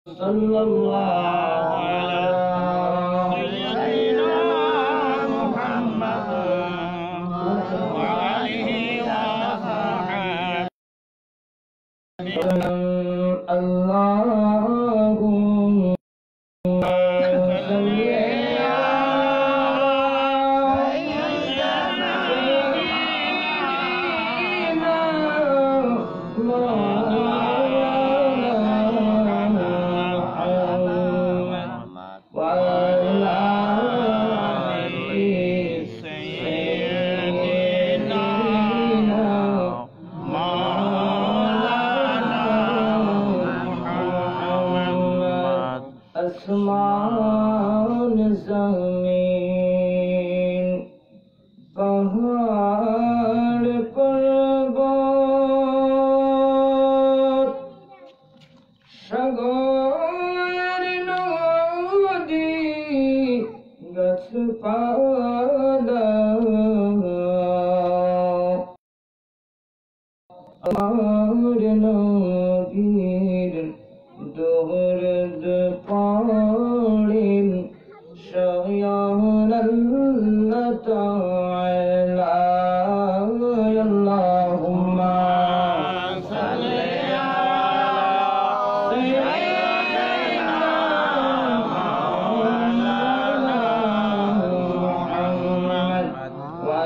सल्लल्लाहु अलैहि सय्यिदिना मुहम्मद व आलिहि व सहाबिहि अल्लाहुम्मा सल्लि आसमान ज़मीन पहाड़ पर्वत सागर नदी गाछपाला আমার নবীর দরদ পড়েন স্বয়ং আল্লাহ তাআলা আল্লাহুম্মা সাল্লি আলা সাইয়্যিদিনা মাওলানা মুহাম্মদ ওয়া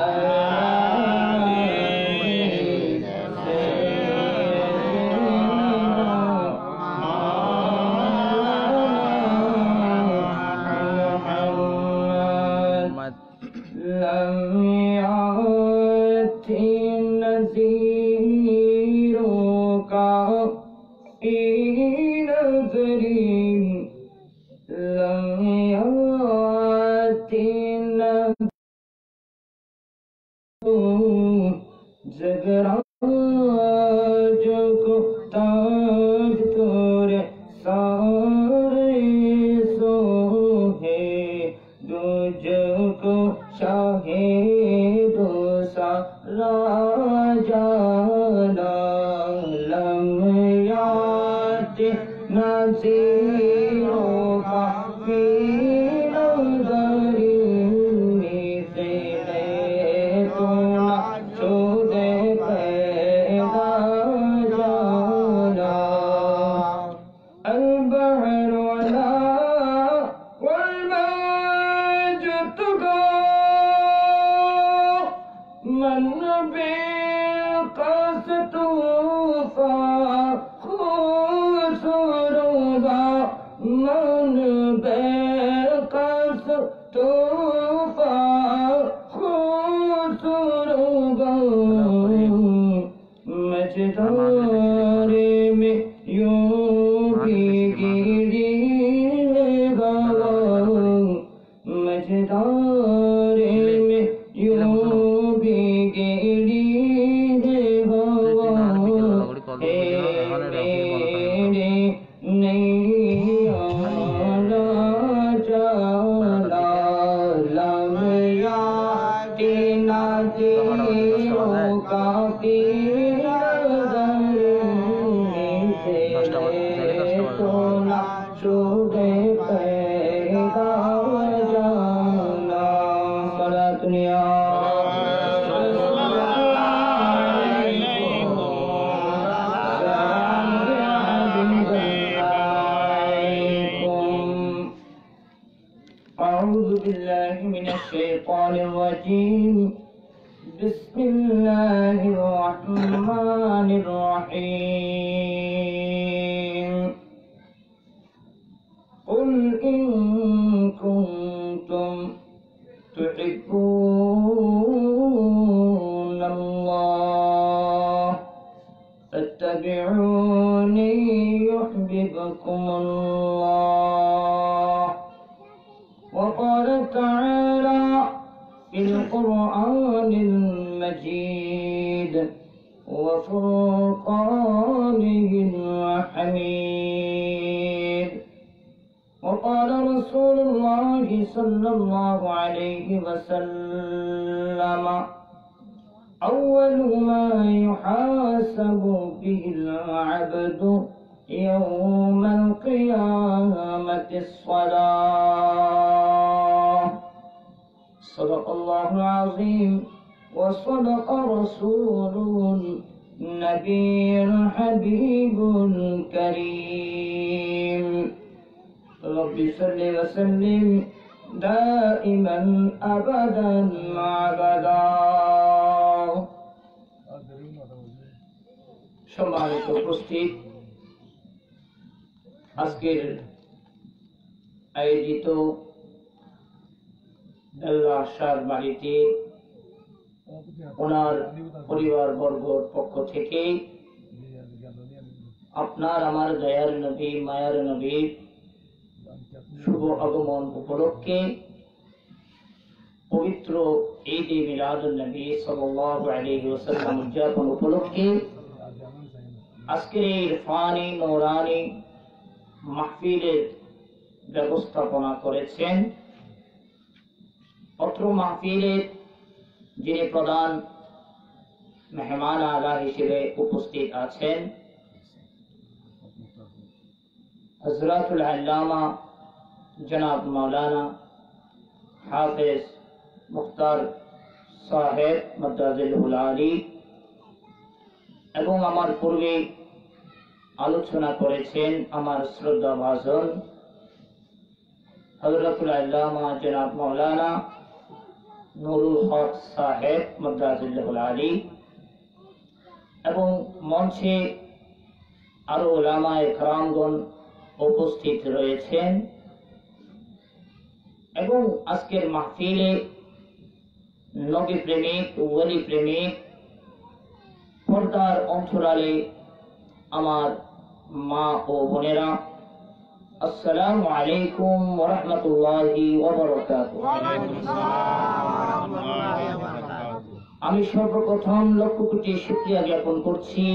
जगराज को ताज तोरे सारे सोहे दूज को शाहे दो सारा जाना लम्यात नज़ीरों का मन बेकस तूफा खुसरूबा मझधारे में यूं भीगी हवा मझधारे में यूं भीगी हवा أعوذ بالله من الشيطان الرجيم بسم الله الرحمن الرحيم قل إن كنتم تحبون الله فاتبعوني يحببكم الله وقال تعالى في القرآن المجيد وفرقانه الحميد وقال رسول الله صلى الله عليه وسلم أول ما يحاسب به العبد يوم القيامة الصلاة. صدق الله العظيم وصدق رسوله النبي الحبيب الكريم. رب صل وسلم دائما أبدا أبدا. সম্মানিত উপস্থিত, আজকের আয়োজিত আশার বাড়িতে ওনার পরিবার বর্গর পক্ষ থেকে আপনার আমার দয়ার নবী মায়ার নবীর শুভ আগমন উপলক্ষে পবিত্র ঈদে মিলাদুন নবী সাল্লাল্লাহু আলাইহি ওয়াসাল্লাম উদযাপন উপলক্ষে আজকের এই ইরফানি নূরানি মাহফিলের ব্যবস্থাপনা করেছেন। অত্র মাহফিলের যিনি প্রধান মেহমান আলা হিসেবে উপস্থিত আছেন হযরতুল আল্লামা জনাব মাওলানা হাফেজ মুখতার সাহেব মাদ্রাজুল আলী, এবং আমার পূর্বে আলোচনা করেছেন আমার শ্রদ্ধা ভাজন হযরতুল আল্লামা জনাব মাওলানা নুরুল হক সাহেব মাদ্রাজুল আলী, এবং মঞ্চে আরো উলামায়ে কেরামগণ উপস্থিত রয়েছেন। এবং আজকের মাহফিলে নবী প্রেমিক ওলি প্রেমিক পর্দার অন্তরালে আমার মা ও বোনেরা, আসসালামু আলাইকুম ওয়া রাহমাতুল্লাহি ওয়া বারাকাতুহু। আমি সর্বপ্রথম লক্ষ কোটি শুকরিয়া জ্ঞাপন করছি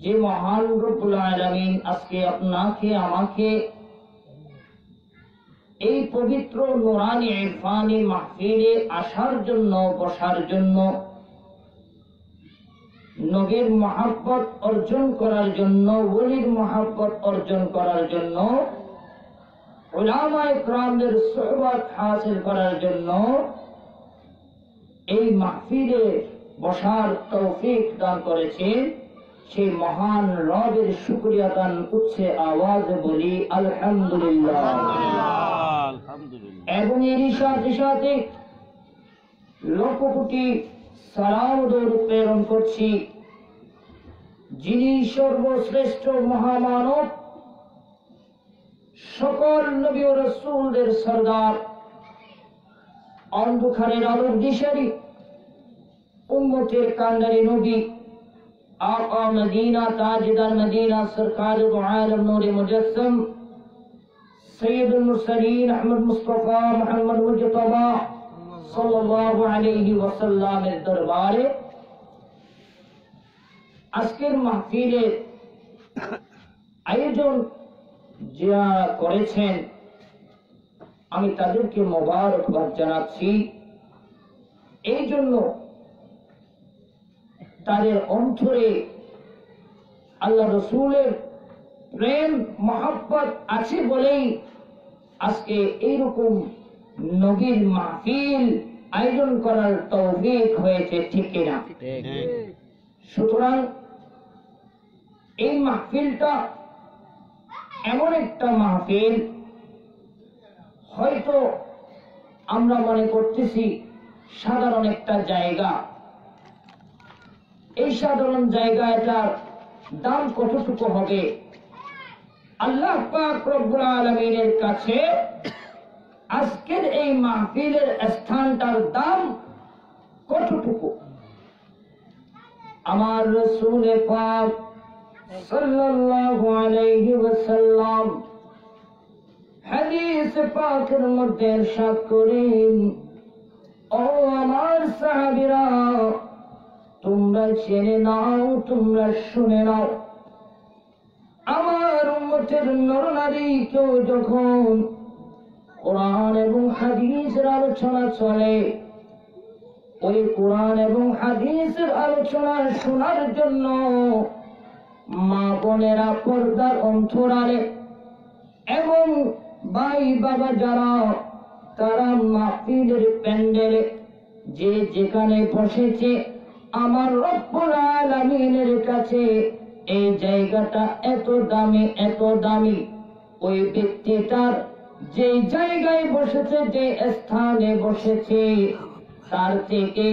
যে মহান রব্বুল আলামিন আজকে আপনাকে আমাকে এই পবিত্র নূরানি ইরফানি মাহফিলে আসার জন্য, বসার জন্য, নবীর মহব্বত অর্জন করার জন্য, ওলির মহব্বত অর্জন করার জন্য, উলামায়ে কেরামদের সুহবত হাসিল করার জন্য এই মাহফিলে বসার তৌফিক দান করেছেন। সেই মহান রবের শুকরিয়া গান উচ্চে আওয়াজে বলি আলহামদুলিল্লাহ। এবং এরই সাথে সাথে লক্ষ কোটি সালাম দরুদ প্রেরণ করছি যিনি সর্বশ্রেষ্ঠ মহামানব, সকল নবী ও রাসূলদের সরদার, অন্ধকারের আলোর দিশারি, উম্মতের কান্ডারি নবী आका मदीना ताजदार मदीना सरकार दो आलम नूर मुजस्सम सैयदुल मुरसलीन अहमद मुस्तफा मुहम्मद मुजतबा सल्लल्लाहु अलैहि वसल्लमेर दरबारे আজকের মাহফিলের আয়োজন যারা করেছেন আমি তাদেরকে মোবারকবাদ জানাচ্ছি। এই জন্য তাদের অন্তরে আল্লাহ রসুলের প্রেম মহব্বত আছে বলেই আজকে এইরকম নবীর মাহফিল আয়োজন করার তৌফিক হয়েছে, ঠিক কিনা? সুতরাং এই মাহফিলটা এমন একটা মাহফিল, হয়তো আমরা মনে করতেছি সাধারণ একটা জায়গা, এই সাধারণ জায়গাটার দাম কতটুকু হবে? আল্লাহ পাক রব্বুল আলামিনের কাছে আজকের এই মাহফিলের স্থানটার দাম কতটুকু? আমার রাসূল পাক সাল্লাল্লাহু আলাইহি ওয়াসাল্লাম হাদিস পাকের মধ্যে ইরশাদ করেন, ও আমার সাহাবীরা, তোমরা জেনে নাও, তোমরা শুনে নাও, আমার উম্মতের নরনারী কেউ যখন কোরআন এবং হাদিসের আলোচনা চলে, ওই কোরআন এবং হাদিসের আলোচনা শোনার জন্য মা বোনেরা, পর্দার অন্তরালে এবং ভাই বাবা যারা, তারা মাহফিলের প্যান্ডেলে যে যেখানে বসেছে, আমার রব্বুল আলামিনের কাছে এই জায়গাটা এত দামি, এত দামি। ওই ব্যক্তিটার যে জায়গায় বসেছে, যে স্থানে বসেছে, তার থেকে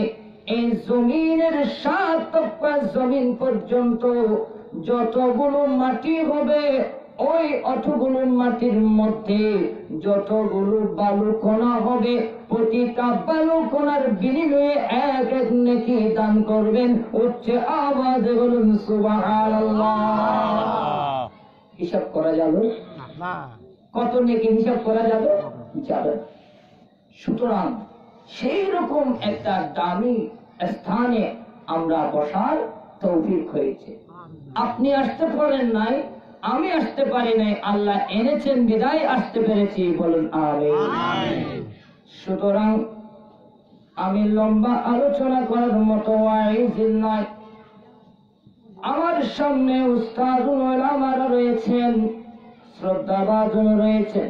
এই জমিনের 7 তক্কা জমিন পর্যন্ত যতগুলো মাটি হবে, ওই অতগুলো মাটির মধ্যে যতগুলো বালুকণা হবে, প্রতিটা বালুকণার বিনিময়ে এক এক নেকি দান করবেন। উচ্চ আওয়াজে বলুন সুবহানাল্লাহ। হিসাব করা যাবে না? কত নেকি হিসাব করা যাবে? যাবে। সুতরাং সেই রকম একটা দামি স্থানে আমরা বসার তৌফিক হয়েছে। আপনি আসতে পারেন নাই, আমি আসতে পারি নাই, আল্লাহ এনেছেন বিদায় আসতে পেরেছি। বলুন আমিন। সুতরাং আমি লম্বা আলোচনা করার মতো ওয়াইজ নয়। আমার সামনে উস্তাদুল উলামারা রয়েছেন, শ্রদ্ধাভাজন রয়েছেন।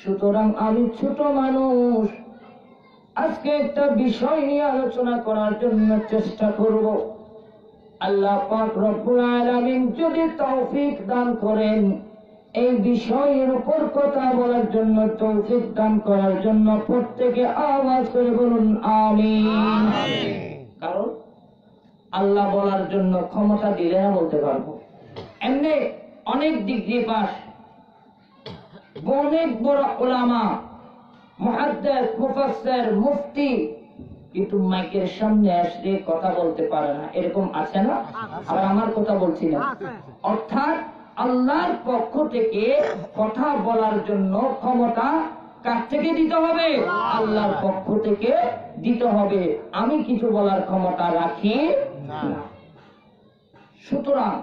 সুতরাং আমি ছোট মানুষ, আজকে একটা বিষয় নিয়ে আলোচনা করার জন্য চেষ্টা করব। আল্লাহ পাক রব্বুল আলামিন যদি তৌফিক দান করেন, এই বিষয়ের উপর কথা বলার জন্য, তৌফিক দান করার জন্য প্রত্যেকে আওয়াজ করে বলুন আমিন। কারণ আল্লাহ বলার জন্য ক্ষমতা দিলে না বলতে পারবো। এমনি অনেক ডিগ্রি পাস, অনেক বড় ওলামা, মুহাদ্দিস, মুফাসসির, মুফতি, কিন্তু মাইকের সামনে আসলে কথা বলতে পারে না। এরকম আছে না? আর আমার কথা বলছি না। অর্থাৎ আল্লাহর পক্ষ থেকে কথা বলার জন্য ক্ষমতা কার থেকে দিতে হবে? আল্লাহর পক্ষ থেকে দিতে হবে। আমি কিছু বলার ক্ষমতা রাখি না। সুতরাং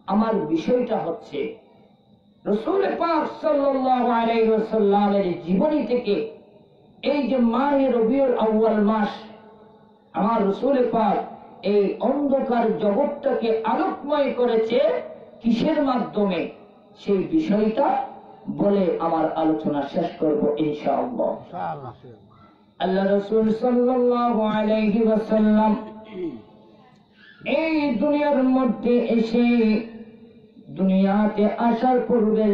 আমার বিষয়টা হচ্ছে রাসূল পাক সাল্লাল্লাহু আলাইহি ওয়াসাল্লামের জীবনী থেকে এই যে মাহে রবিউল আউয়াল মাস, আমার রাসূল পাক এই অন্ধকার জগৎটাকে আলোকময় করেছে কিসের মাধ্যমে, সেই বিষয়টা বলে আমার আলোচনা শেষ করব ইনশাআল্লাহ। আল্লাহ রাসূল সাল্লাল্লাহু আলাইহি ওয়াসাল্লাম এই দুনিয়ার মধ্যে এসে, দুনিয়াতে আসার পূর্বের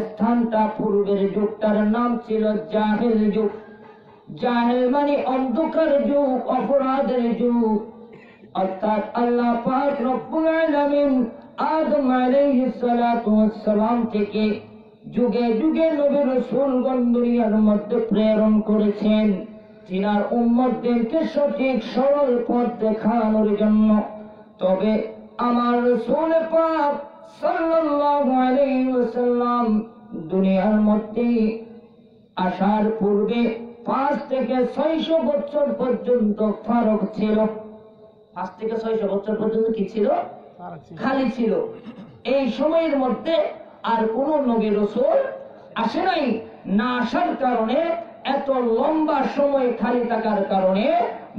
স্থানটা, পূর্বের যুগটার নাম ছিল জাহেল যুগ। জাহেল মানে অন্ধকার যুগ, অপরাধের যুগ। অর্থাৎ আল্লাহ পাক রব্বুল আলামিন আদম আলাইহিস সালাতু ওয়াস সালাম থেকে যুগে যুগে নবী রাসূলগণ দুনিয়ার মধ্যে প্রেরণ করেছেন, তিনার উম্মতদেরকে সঠিক সরল পথ দেখানোর জন্য। তবে আমার রাসূল পাক সাল্লাল্লাহু আলাইহি ওয়াসাল্লাম দুনিয়ার মধ্যে আসার পূর্বে 5 থেকে 600 বছর পর্যন্ত ফারাক ছিল। 5 থেকে 600 বছর পর্যন্ত কি ছিল? খালি ছিল। এই সময়ের মধ্যে আর কোন নবী রাসূল আসে নাই। না আসার কারণে, এত লম্বা সময় খালি থাকার কারণে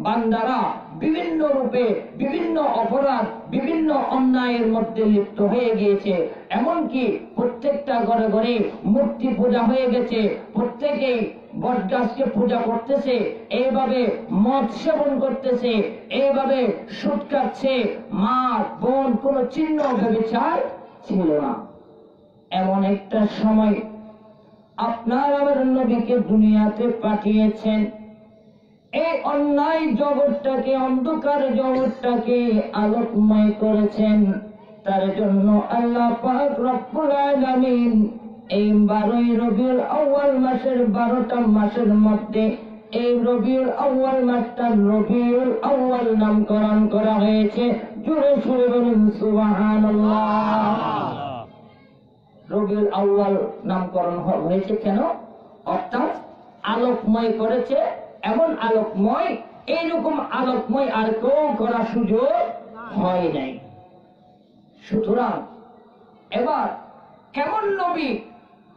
বান্দারা বিভিন্ন রূপে, বিভিন্ন অপরাধ, বিভিন্ন অন্যায়ের মধ্যে লিপ্ত হয়ে গিয়েছে। এমনকি প্রত্যেকটা ঘরে ঘরে মূর্তি পূজা হয়ে গেছে, প্রত্যেকেই বটগাছকে পূজা করতেছে, এইভাবে মদ সেবন করতেছে, এইভাবে সুদ খাচ্ছে। মা বোন কোন চিহ্ন ব্যভিচার ছিল না। এমন একটা সময় আপনার আমার নবীকে দুনিয়াতে পাঠিয়েছেন, এই অন্যায় জগৎটাকে, অন্ধকার জগৎটাকে আলোকময় করেছেন। তার জন্য আল্লাহ পাক রব্বুল আলামিন এই 12 রবিউল আউয়াল মাসের 12টা মাসের মধ্যে এই রবিউল আউয়াল মাসটা রবিউল আউয়াল নামকরণ করা হয়েছে। জোরে সুরে বলুন সুবহানাল্লাহ। রবিউল আউয়াল নামকরণ হয়েছে কেন? অর্থাৎ আলোকময় করেছে। এমন আলোকময়, এইরকম আলোকময় আর কেউ করার সুযোগ হয় নাই। সুতরাং এবার কেমন নবী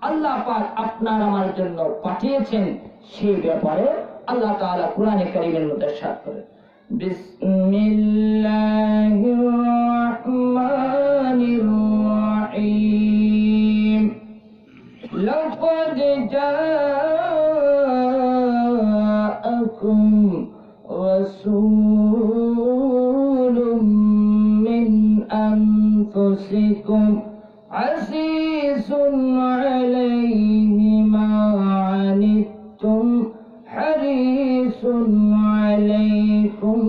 আল্লাহ পাক আপনার আমার জন্য পাঠিয়েছেন, সেই ব্যাপারে আল্লাহ তাআলা কুরআনে কারীমের মধ্যে ইরশাদ করেন, বিসমিল্লাহির রহমানির রহিম। লাকাদ জাআকুম রাসূলুম মিন আনফুসিকুম আজিজুন আলাইহি মা আনিতুম হারিসুন আলাইকুম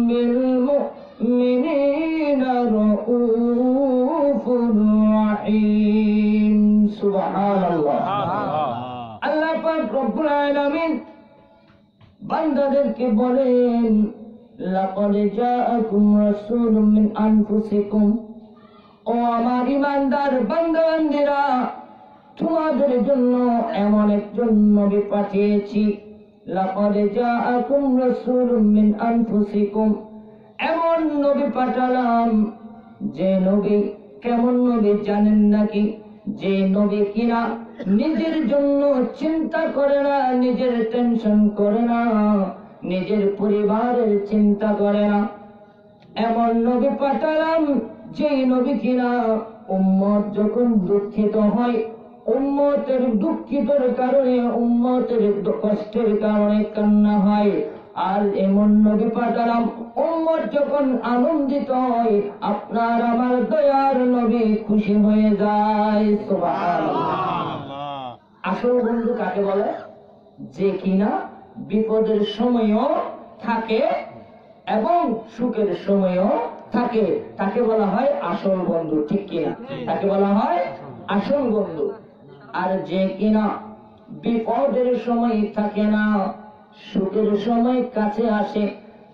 বিল মুমিনিনা রাউফুর রাহিম। সুবহানাল্লাহ। আল্লাহ পাক রব্বুল আলামিন বান্দাদেরকে বলেন, লাকাদ জাআকুম রাসূলুম মিন আনফুসিকুম, ও আমার ঈমানদার বান্দা-বান্দীরা, তোমাদের জন্য এমন একজন নবী পাঠিয়েছি। লাকাদ জাআকুম রাসূলুম মিন আনফুসিকুম, এমন নবী পাঠালাম যে নবী, কেমন নবী জানেন নাকি? যে নবী কিনা নিজের জন্য চিন্তা করে না, নিজের টেনশন করে না, নিজের পরিবারের চিন্তা করে না। এমন নবী পাঠালাম যে নবী কিনা উম্মত যখন দুঃখিত হয়, উম্মতের দুঃখিতর কারণে, উম্মতের কষ্টের কারণে কান্না হয়। আর এমন নবী পাঠালাম উম্মত যখন আনন্দিত হয়, আপনার আমার দয়ার নবী খুশি হয়ে যায়। সুবহানাল্লাহ। আসল বন্ধু কাকে বলে? যে কিনা বিপদের সময়ও থাকে এবং সুখের সময়ও থাকে, তাকে বলা হয় আসল বন্ধু। ঠিক কিনা? তাকে বলা হয় আসল বন্ধু। আর যে কিনা বিপদের সময় থাকে না, সুখের সময় কাছে আসে,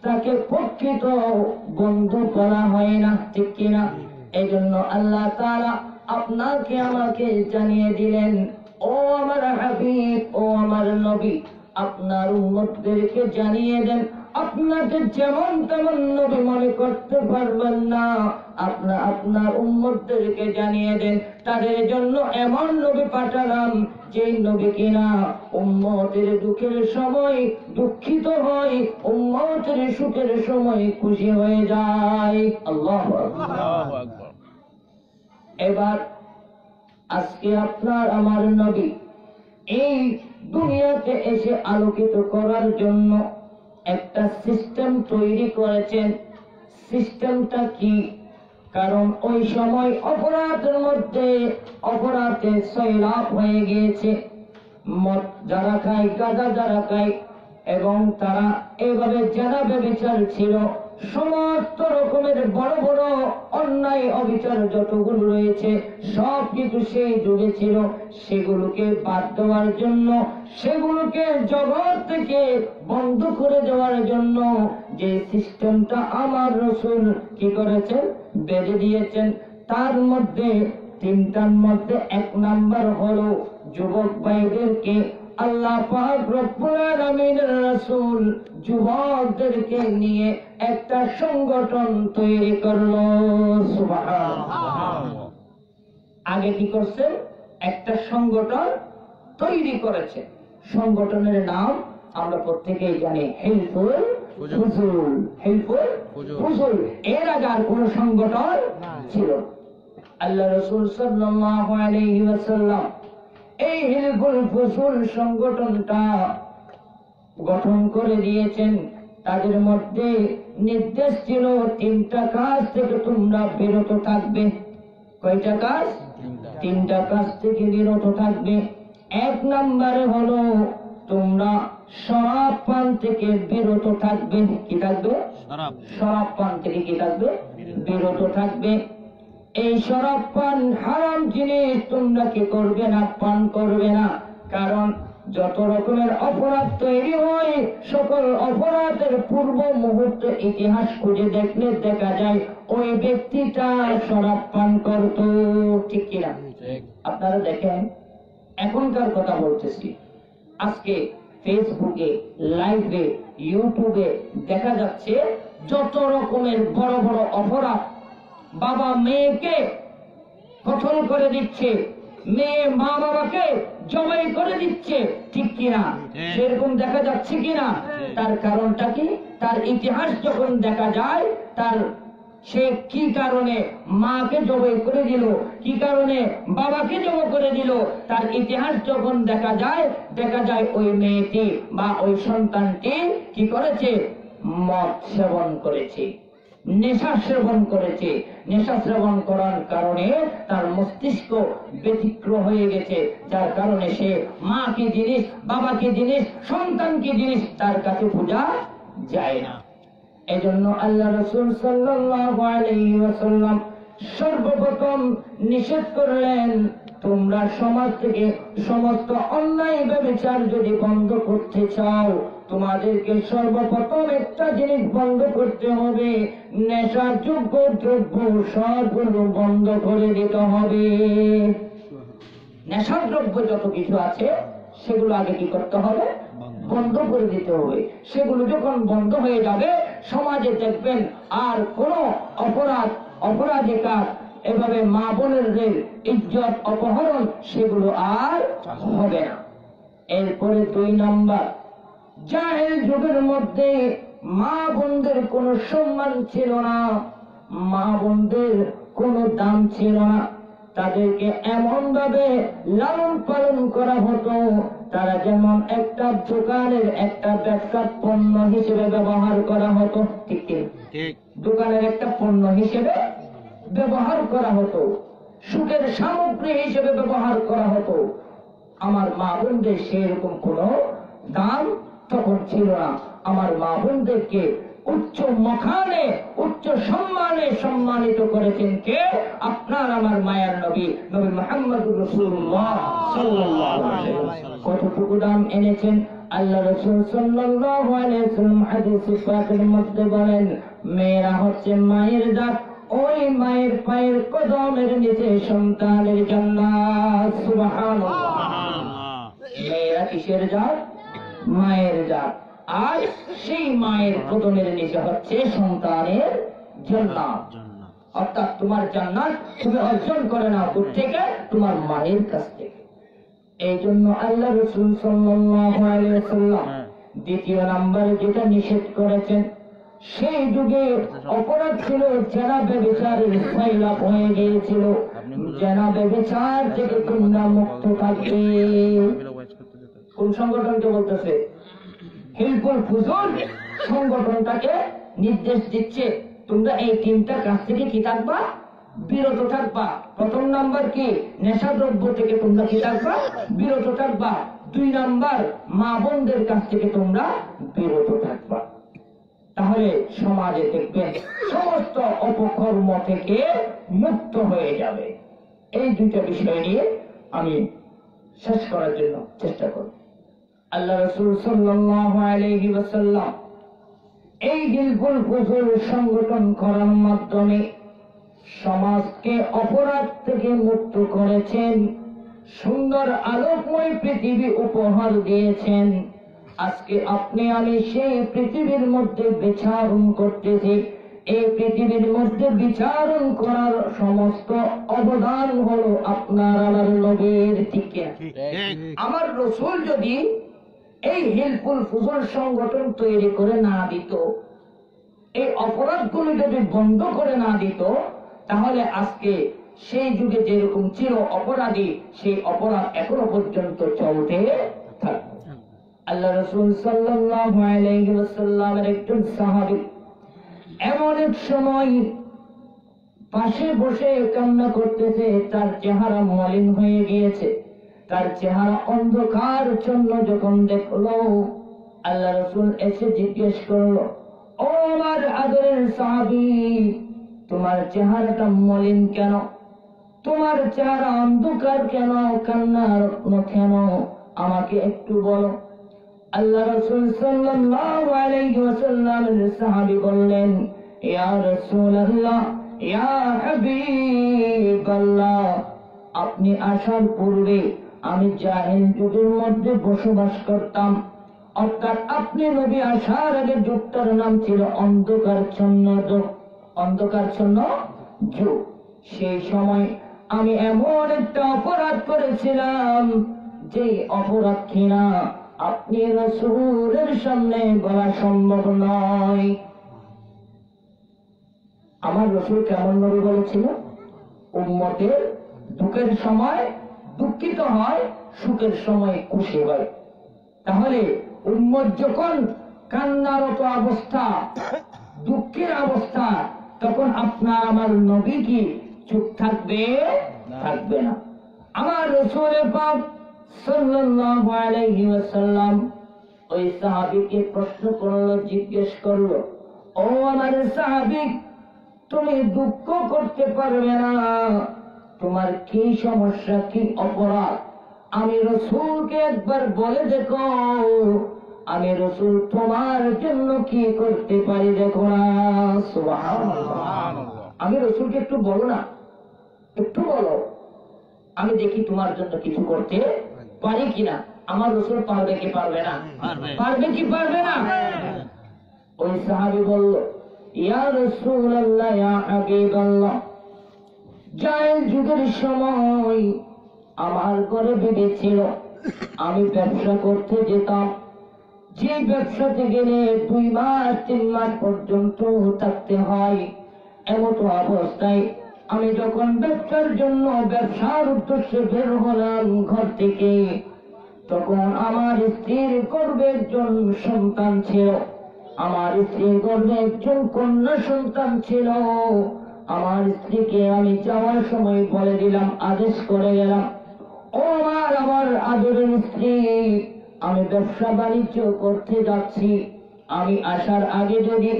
তাকে প্রকৃত বন্ধু করা হয় না। ঠিক কিনা? এই জন্য আল্লাহ তাআলা আপনাকে আমাকে জানিয়ে দিলেন, ও আমার হাবিব, ও আমার নবী, আপনার উম্মতদেরকে জানিয়ে দেন, আপনাকে যেমন তেমন নবী মনে করতে পারবেন না। আপনার উম্মতদেরকে জানিয়ে দেন, তাদের জন্য এমন নবী পাঠালাম যে নবী কিনা উম্মতের দুঃখের সময় দুঃখিত হয়, উম্মতের সুখের সময় খুশি হয়ে যায়। আল্লাহু আকবার। এবার আজকে আপনার আমার নবী এই দুনিয়াতে এসে আলোকিত করার জন্য একটা সিস্টেম তৈরি করেছেন। সিস্টেমটা কি? কারণ ওই সময় অপরাধের মধ্যে অপরাধে সয়লাভ হয়ে গিয়েছে। মদ যারা খায়, গাঁজা যারা খায়, এবং তারা এভাবে যারা ব্যভিচার ছিল, সমস্ত রকমের বড় বড় অন্যায় অবিচার যতগুলো রয়েছে সব কিছু সেই যুগে ছিল। সেগুলোকে বাদ দেওয়ার জন্য, সেগুলোকে জগৎ থেকে বন্ধ করে দেওয়ার জন্য যে সিস্টেমটা আমার রাসূল কি করেছেন, বেঁধে দিয়েছেন, তার মধ্যে তিনটার মধ্যে এক নাম্বার হলো যুবক ভাইদেরকে আল্লাহ পাক রব্বুল আলামিনের রাসূল যুবকদেরকে নিয়ে একটা সংগঠন তৈরি করলো। সুবহানাল্লাহ। আগে কি করছেন? একটা সংগঠন তৈরি করেছে। সংগঠনের নাম আমরা প্রত্যেকেই জানি, হিলফুল ফুজুল। হিলফুল ফুজুল। এর আগে আর কোন সংগঠন ছিল? আল্লাহ রাসূল সাল্লাল্লাহু আলাইহি ওয়াসাল্লাম এই হিলফুল ফুজুল সংগঠনটা গঠন করে দিয়েছেন। তাদের মধ্যে নির্দেশ ছিল তিনটা কাজ থেকে তোমরা বিরত থাকবে। কয়টা কাজ? তিনটা কাজ থেকে বিরত থাকবে। এক নম্বরে হলো তোমরা শরাব পান থেকে বিরত থাকবে। কি থাকবে? শরাব পান থেকে কি থাকবে? বিরত থাকবে। এই শরাব পান হারাম জিনিস, তোমরা কি করবে না? পান করবে না। কারণ যত রকমের অপরাধ তৈরি হয়, সকল অপরাধের পূর্ব মুহূর্তে ইতিহাস খুঁজে দেখলে দেখা যায় ওই ব্যক্তিটা শরাব পান করত। ঠিক কিনা? আপনারা দেখেন, এখনকার কথা বলতেছি, আজকে ফেসবুকে, লাইভে, ইউটিউবে দেখা যাচ্ছে যত রকমের বড় বড় অপরাধ। বাবা মেয়েকে কতল করে দিচ্ছে, মেয়ে মা বাবাকে জবাই করে দিচ্ছে, ঠিক কিনা? সেরকম দেখা যাচ্ছে কিনা? তার কারণটা কি? তার ইতিহাস যখন দেখা যায়, তার সে কি কারণে মাকে জবাই করে দিল, কি কারণে বাবাকে জবাই করে দিল, তার ইতিহাস যখন দেখা যায় ওই মেয়েটি বা ওই সন্তানটি কি করেছে? মদ সেবন করেছে, নেশা সেবন করেছে। নেশা সেবন করার কারণে তার মস্তিষ্ক ব্যতিক্রম হয়ে গেছে, যার কারণে সে মা কি জিনিস, বাবা কি জিনিস, সন্তান কি জিনিস তার কাছে বোঝা যায় না। এজন্য আল্লাহ রাসূল সাল্লাল্লাহু আলাইহি ওয়াসাল্লাম সর্বপ্রথম নিষেধ করলেন, তোমরা সমাজ থেকে সমস্ত অন্যায় ব্যভিচার যদি বন্ধ করতে চাও, তোমাদেরকে সর্বপ্রথম একটা জিনিস বন্ধ করতে হবে, নেশাযোগ্য দ্রব্য সবগুলো বন্ধ করে দিতে হবে। নেশাদ্রব্য যত কিছু আছে সেগুলো আগে কি করতে হবে? বন্ধ করে দিতে হবে। সেগুলো যখন বন্ধ হয়ে যাবে, সমাজে দেখবেন আর কোন অপরাধী কাজ, এভাবে মা বোনের ইজ্জত অপহরণ সেগুলো আর হবে না। এরপরে 2 নম্বর, জাহেল যুগের মধ্যে মা বোনদের কোনো সম্মান ছিল না, মা বোনদের কোনো দাম ছিল না। তাদেরকে এমন ভাবে লালন পালন করা হতো, তারা যেমন একটা দোকানের একটা ব্যবসার পণ্য হিসেবে ব্যবহার করা হতো, ঠিক ঠিক, দোকানের একটা পণ্য হিসেবে ব্যবহার করা হতো, সুখের সামগ্রী হিসেবে ব্যবহার করা হতো। আমার মা বোনদের সেরকম কোনো দাম তখন ছিল না। আমার মা বোনদেরকে উচ্চ মখানে, উচ্চ সম্মানে সম্মানিত করেছেন কে? আপনার আমার মায়ার নবী, নবী মুহাম্মদুর রাসূলুল্লাহ সাল্লাল্লাহু আলাইহি ওয়াসাল্লাম। কতটুকু দাম এনেছেন আল্লাহ রাসূল সাল্লাল্লাহু আলাইহি ওয়াসাল্লাম হাদিসে পাকের মধ্যে বলেন, মেয়েরা হচ্ছে মায়ের জাত, ওই মায়ের পায়ের কদমের নিচে সন্তানের জান্নাত। সুবহানাল্লাহ। মেয়েরা কিসের জাত? মায়ের জাত। আর সেই মায়ের কদমের নিচে হচ্ছে সন্তানের জান্নাত। অর্থাৎ তোমার জান্নাত তুমি অর্জন করে নাও থেকে? তোমার মায়ের কাছ থেকে। এই জন্য আল্লাহ রাসূল সাল্লাল্লাহু আলাইহি ওয়াসাল্লাম 2 নম্বরে যেটা নিষেধ করেছেন, সেই যুগে অপরাধ ছিল জেনা ব্যভিচারের ফয়লাভ হয়ে গিয়েছিল। জেনা ব্যভিচার থেকে তোমরা মুক্ত থাকবে। কোন সংগঠনকে বলতেছে? হিলফুল ফুজুল সংগঠনটাকে নির্দেশ দিচ্ছে, তোমরা এই 3টা কাজ থেকে কি থাকবা? বিরত থাকবা। 1 নাম্বার কি? নেশাদ্রব্য থেকে তোমরা কি থাকবা? বিরত থাকবা। 2 নাম্বার, মা বোনদের কাছ থেকে তোমরা বিরত থাকবা। তাহলে সমাজে দেখবেন সমস্ত অপকর্ম থেকে মুক্ত হয়ে যাবে। এই 2টা বিষয় নিয়ে আমি শেষ করার জন্য চেষ্টা করব। আল্লাহ রাসূল সাল্লাল্লাহু আলাইহি ওয়াসাল্লাম এই হিলফুল ফুজুল সংগঠন করার মাধ্যমে সমাজকে অপরাধ থেকে মুক্ত করেছেন, সুন্দর আলোকময় পৃথিবী উপহার দিয়েছেন। আজকে আপনি আমি সেই পৃথিবীর মধ্যে বিচারণ করতেছি। এই পৃথিবীর মধ্যে বিচারণ করার সমস্ত অবদান হলো আপনার আমার নবীর। ঠিক আমার রাসূল যদি এই হিলফুল ফুজুল সংগঠন তৈরি করে না দিত, এই অপরাধগুলো যদি বন্ধ করে না দিত, তাহলে আজকে সেই যুগে যেরকম ছিল অপরাধী, সেই অপরাধ এখনো পর্যন্ত চলতে থাকবে। আল্লাহ রাসূল সাল্লাল্লাহু আলাইহি ওয়াসাল্লামের একজন সাহাবী এমন এক সময় পাশে বসে কান্না করতেছে, তার চেহারা মলিন হয়ে গিয়েছে, তার চেহারা অন্ধকার জন্য যখন দেখলো, আল্লাহ রাসূল এসে জিজ্ঞেস করলো, ও আমার আদরের সাহাবী, তোমার চেহারাটা মলিন কেন? তোমার চেহারা অন্ধকার কেন? কান্নার কেন? আমাকে একটু বলো। আল্লাহ রাসূল সাল্লাল্লাহু আলাইহি ওয়াসাল্লামের সাহাবী বললেন, ইয়া রাসূলুল্লাহ, ইয়া হাবিবাল্লাহ, আপনি আসার পূর্বে আমি জাহেল যুগের মধ্যে বসবাস করতাম। অর্থাৎ আপনি নবী আসার আগে যুগটার নাম ছিল অন্ধকারচ্ছন্ন যুগ। অন্ধকারচ্ছন্ন যুগ। সেই সময় আমি এমন একটা অপরাধ করেছিলাম যে অপরাধ কিনা আপনি রাসূলের সামনে বলা সম্ভব নয়। আমার রাসূল কেমন নবী বলেছিল? উম্মতের দুঃখের সময় দুঃখিত হয়, সুখের সময় খুশি হয়। তাহলে উম্মত যখন কান্নারত অবস্থা, দুঃখের অবস্থা, তখন আপনার আমার নবী কি চুপ থাকবে? থাকবে না। আমার রাসূল পাক সাল্লাল্লাহু আলাইহি ওয়াসাল্লাম ওই সাহাবীকে প্রশ্ন করলো, জিজ্ঞেস করলো, ও আমার সাহাবী, তুমি দুঃখ করতে পারবে না, তোমার কি সমস্যা, কি অপরাধ? আমি রাসূলকে একবার বলে দেখো, আমি রাসূল তোমার জন্য কি করতে পারি দেখো না। সুবহানাল্লাহ। আমি রাসূলকে একটু বলো না, একটু বলো, আমি দেখি তোমার জন্য কিছু করতে পারি কিনা। আমার রাসূল পারবে কি পারবে না? পারবে কি পারবে না? ওই সাহাবী বলল, ইয়া রাসূলুল্লাহ, ইয়া হাবিবাল্লাহ, জাহেল যুগের সময় আমার ঘরে বিবি ছিল, আমি ব্যবসা করতে যেতাম। যে ব্যবসাতে গেলে 2 মাস 3 মাস পর্যন্ত থাকতে হয়। এমত অবস্থায় আমি যখন ব্যবসার জন্য, ব্যবসার উদ্দেশ্যে বের হলাম ঘর থেকে, তখন আমার স্ত্রীর গর্ভে একজন সন্তান ছিল। আমার স্ত্রীর গর্ভে একজন কন্যা সন্তান ছিল। আমার স্ত্রীকে আমি যাওয়ার সময় বলে দিলাম, আদেশ করে গেলাম, ও আমার আদরের স্ত্রী, আমি ব্যবসা বাণিজ্য করতে যাচ্ছি, আমি আসার আগে যদি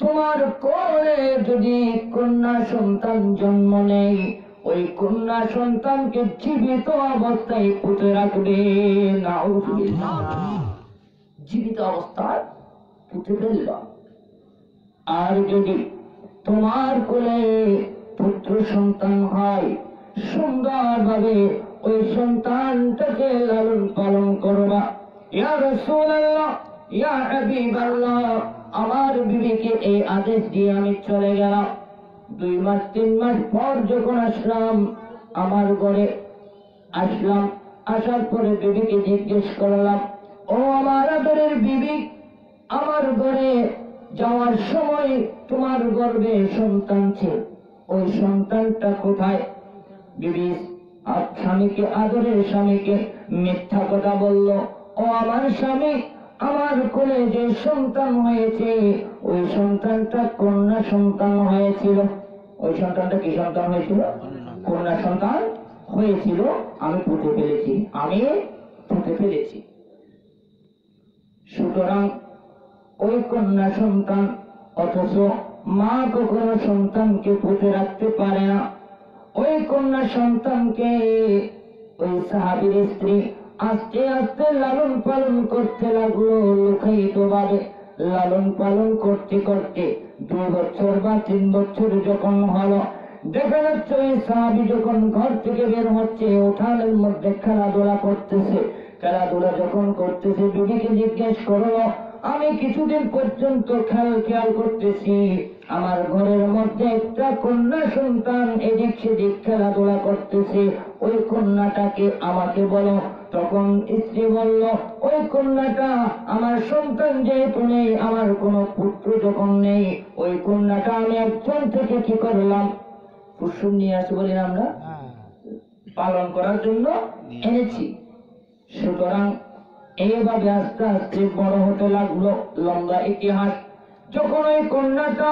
তোমার কোলে যদি কন্যা সন্তান জন্ম নেই, ওই কন্যা সন্তানকে জীবিত অবস্থায় পুঁতে রাখবে। নাউযুবিল্লাহ। জীবিত অবস্থায় পুঁতে ফেললাম। আর যদি তোমার কোলে পুত্র সন্তান হয়, সুন্দরভাবে ওই সন্তানটাকে লালন পালন করবা। ইয়া রাসূলুল্লাহ, ইয়া হাবিবাল্লাহ, আমার বিবিকে এই আদেশ দিয়ে আমি চলে গেলাম। 2 মাস 3 মাস পর যখন আসলাম, আমার ঘরে আসলাম, আসার পরে বিবিকে জিজ্ঞেস করলাম, ও আমার আদরের বিবি, আমার ঘরে যাওয়ার সময় তোমার গর্ভে সন্তান ছিল, ওই সন্তানটা কোথায়? বিবি স্বামীকে, আদরের স্বামীকে মিথ্যা কথা বলল, ও আমার স্বামী, আমার কোলে যে সন্তান হয়েছে, ওই সন্তানটা কন্যা সন্তান হয়েছিল। ওই সন্তানটা কি সন্তান হয়েছিল? কন্যা সন্তান হয়েছিল। আমি পুঁতে ফেলেছি, আমি পুঁতে ফেলেছি। সুতরাং ওই কন্যা সন্তান, অথচ মা কখনো সন্তানকে পুঁতে রাখতে পারে না। ওই কন্যা সন্তানকে ওই সাহাবীর স্ত্রী আস্তে আস্তে লালন পালন করতে লাগলো, লুকায়িত ভাবে লালন পালন করতে করতে 2 বছর বা 3 বছর যখন হলো, দেখা যাচ্ছে ওই সাহাবী যখন ঘর থেকে বের হচ্ছে, উঠানের মধ্যে খেলাধুলা করতেছে। খেলাধুলা যখন করতেছে, বিবিকে জিজ্ঞেস করলো, আমি কিছুদিন পর্যন্ত খেয়াল করতেছি, আমার ঘরের মধ্যে একটা কন্যা সন্তান এদিক সেদিক খেলাধুলা করতেছে, ওই কন্যাটাকে আমাকে বলো। তখন স্ত্রী বলল, ওই কন্যাটা আমার সন্তান যেহেতু নেই, আমার কোনো পুত্র যখন নেই, ওই কন্যাটা আমি একজন থেকে কি করলাম, কুসুম নিয়ে আসি বলি আমরা, পালন করার জন্য এনেছি। সুতরাং এইভাবে আস্তে আস্তে বড় হতে লাগলো, লম্বা ইতিহাস। যখন ওই কন্যাটা